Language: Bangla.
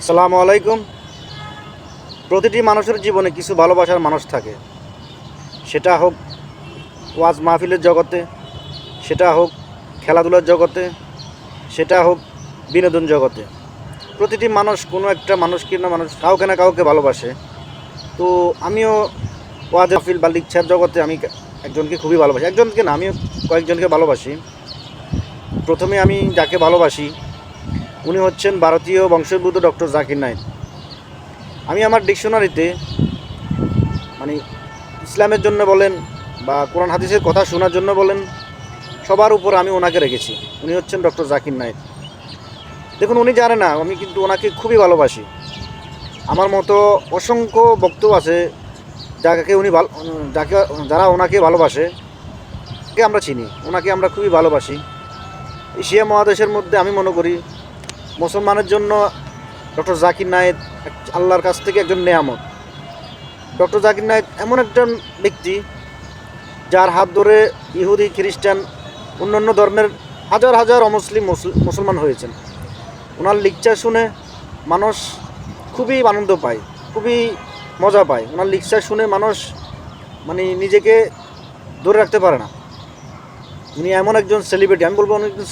আসসালামু আলাইকুম। প্রতিটি মানুষের জীবনে কিছু ভালোবাসার মানুষ থাকে, সেটা হোক ওয়াজ মাহফিলের জগতে, সেটা হোক খেলাধুলার জগতে, সেটা হোক বিনোদন জগতে। প্রতিটি মানুষ কোনো একটা মানুষকে না মানুষ কাউকে না কাউকে ভালোবাসে। তো আমিও ওয়াজ মাহফিল বা লিকচার জগতে আমি একজনকে খুবই ভালোবাসি, একজনকে না, আমিও কয়েকজনকে ভালোবাসি। প্রথমে আমি যাকে ভালোবাসি উনি হচ্ছেন ভারতীয় বংশোদ্ভূত ডক্টর জাকির নায়েক। আমি আমার ডিকশনারিতে মানে ইসলামের জন্য বলেন বা কোরআন হাদিসের কথা শোনার জন্য বলেন, সবার উপর আমি ওনাকে রেখেছি। উনি হচ্ছেন ডক্টর জাকির নায়েক। দেখুন, উনি জানে না আমি কিন্তু ওনাকে খুবই ভালোবাসি। আমার মতো অসংখ্য বক্তব্য আছে যাকে উনি যাকে যারা ওনাকে ভালোবাসে, কে আমরা চিনি, ওনাকে আমরা খুবই ভালোবাসি। এশিয়া মহাদেশের মধ্যে আমি মনে করি মুসলমানের জন্য ডক্টর জাকির নায়েক আল্লাহর কাছ থেকে একজন নেয়ামত। ডক্টর জাকির নায়েক এমন একজন ব্যক্তি যার হাত ধরে ইহুদি, খ্রিস্টান, অন্যান্য ধর্মের হাজার হাজার অমুসলিম মুসলমান হয়েছেন। ওনার লেকচার শুনে মানুষ খুবই আনন্দ পায়, খুবই মজা পায়। ওনার লেকচার শুনে মানুষ নিজেকে ধরে রাখতে পারে না। উনি এমন একজন সেলিব্রিটি, আমি বলবো উনি একজন